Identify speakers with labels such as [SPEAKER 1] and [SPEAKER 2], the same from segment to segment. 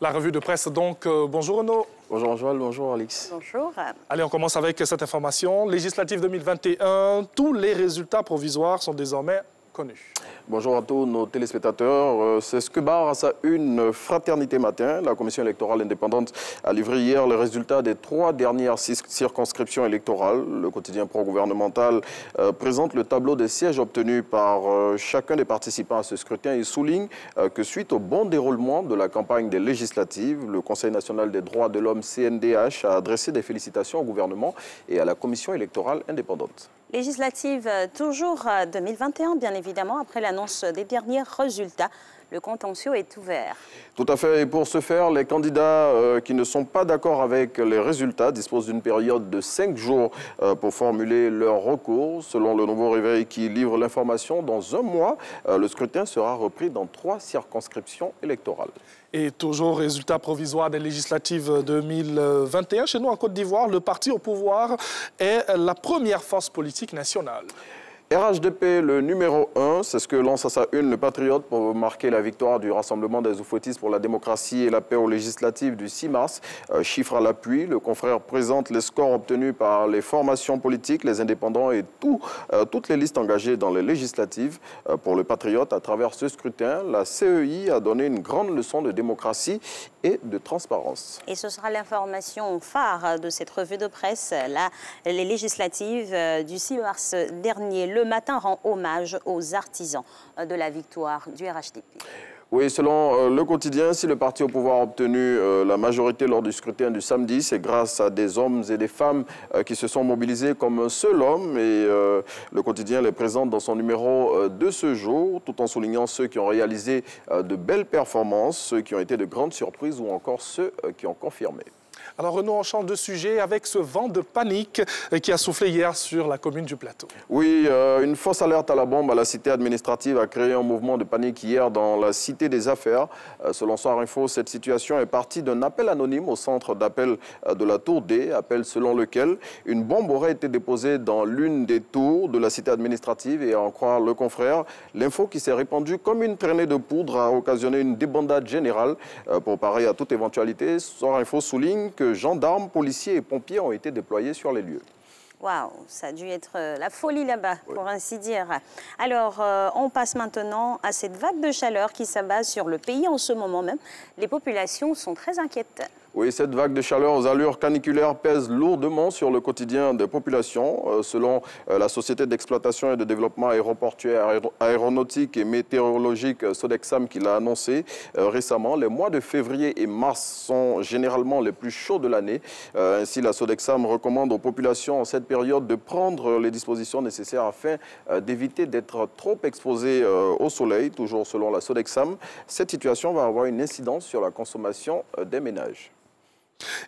[SPEAKER 1] La revue de presse, donc. Bonjour Renaud.
[SPEAKER 2] Bonjour Joël, bonjour Alix.
[SPEAKER 3] Bonjour.
[SPEAKER 1] Allez, on commence avec cette information. Législative 2021, tous les résultats provisoires sont désormais connus.
[SPEAKER 2] Bonjour à tous nos téléspectateurs. C'est ce que barre à sa une Fraternité Matin. La commission électorale indépendante a livré hier les résultats des 3 dernières circonscriptions électorales. Le quotidien pro-gouvernemental présente le tableau des sièges obtenus par chacun des participants à ce scrutin et souligne que suite au bon déroulement de la campagne des législatives, le Conseil national des droits de l'homme, CNDH, a adressé des félicitations au gouvernement et à la commission électorale indépendante.
[SPEAKER 3] Législative toujours 2021, bien évidemment, après l'annonce des derniers résultats. Le contentieux est ouvert.
[SPEAKER 2] Tout à fait. Et pour ce faire, les candidats qui ne sont pas d'accord avec les résultats disposent d'une période de 5 jours pour formuler leur recours. Selon le Nouveau Réveil qui livre l'information, dans un mois, le scrutin sera repris dans 3 circonscriptions électorales.
[SPEAKER 1] Et toujours résultat provisoire des législatives 2021. Chez nous, en Côte d'Ivoire, le parti au pouvoir est la première force politique nationale.
[SPEAKER 2] RHDP, le numéro 1, c'est ce que lance à sa une le Patriote pour marquer la victoire du Rassemblement des Oufouettistes pour la démocratie et la paix aux législatives du 6 mars. Chiffre à l'appui, le confrère présente les scores obtenus par les formations politiques, les indépendants et toutes les listes engagées dans les législatives. Pour le Patriote, à travers ce scrutin, la CEI a donné une grande leçon de démocratie et de transparence.
[SPEAKER 3] Et ce sera l'information phare de cette revue de presse. Là, les législatives du 6 mars dernier, le matin rend hommage aux artisans de la victoire du RHDP.
[SPEAKER 2] Oui, selon le quotidien, si le parti au pouvoir a obtenu la majorité lors du scrutin du samedi, c'est grâce à des hommes et des femmes qui se sont mobilisés comme un seul homme. Et le quotidien les présente dans son numéro de ce jour, tout en soulignant ceux qui ont réalisé de belles performances, ceux qui ont été de grandes surprises ou encore ceux qui ont confirmé.
[SPEAKER 1] Alors Renaud, on change de sujet avec ce vent de panique qui a soufflé hier sur la commune du Plateau.
[SPEAKER 2] Oui, une fausse alerte à la bombe à la cité administrative a créé un mouvement de panique hier dans la cité des affaires. Selon Soir Info, cette situation est partie d'un appel anonyme au centre d'appel de la Tour D, appel selon lequel une bombe aurait été déposée dans l'une des tours de la cité administrative et à en croire le confrère, l'info qui s'est répandue comme une traînée de poudre a occasionné une débandade générale. Pour parer à toute éventualité, Soir Info souligne que gendarmes, policiers et pompiers ont été déployés sur les lieux.
[SPEAKER 3] Waouh, ça a dû être la folie là-bas, pour ainsi dire. Alors, on passe maintenant à cette vague de chaleur qui s'abat sur le pays en ce moment même. Les populations sont très inquiètes.
[SPEAKER 2] Oui, cette vague de chaleur aux allures caniculaires pèse lourdement sur le quotidien des populations. Selon la Société d'exploitation et de développement aéroportuaire, aéronautique et météorologique Sodexam qui l'a annoncé récemment, les mois de février et mars sont généralement les plus chauds de l'année. Ainsi, la Sodexam recommande aux populations en cette période de prendre les dispositions nécessaires afin d'éviter d'être trop exposées au soleil. Toujours selon la Sodexam, cette situation va avoir une incidence sur la consommation des ménages.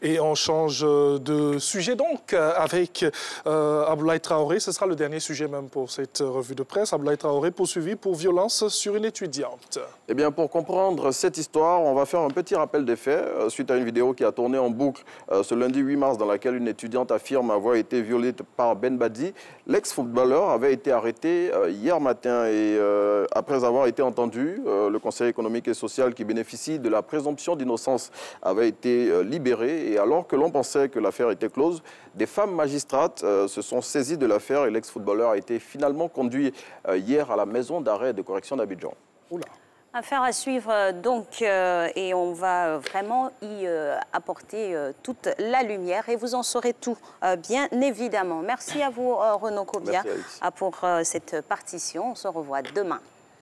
[SPEAKER 1] Et on change de sujet donc avec Abdoulaye Traoré. Ce sera le dernier sujet même pour cette revue de presse. Abdoulaye Traoré poursuivi pour violence sur une étudiante.
[SPEAKER 2] Eh bien, pour comprendre cette histoire, on va faire un petit rappel des faits suite à une vidéo qui a tourné en boucle ce lundi 8 mars dans laquelle une étudiante affirme avoir été violée par Ben Badi. L'ex-footballeur avait été arrêté hier matin et après avoir été entendu, le Conseil économique et social qui bénéficie de la présomption d'innocence avait été libéré. Et alors que l'on pensait que l'affaire était close, des femmes magistrates se sont saisies de l'affaire et l'ex-footballeur a été finalement conduit hier à la maison d'arrêt de correction d'Abidjan.
[SPEAKER 3] Affaire à suivre donc et on va vraiment y apporter toute la lumière et vous en saurez tout, bien évidemment. Merci à vous Renaud Kobia pour cette partition. On se revoit demain.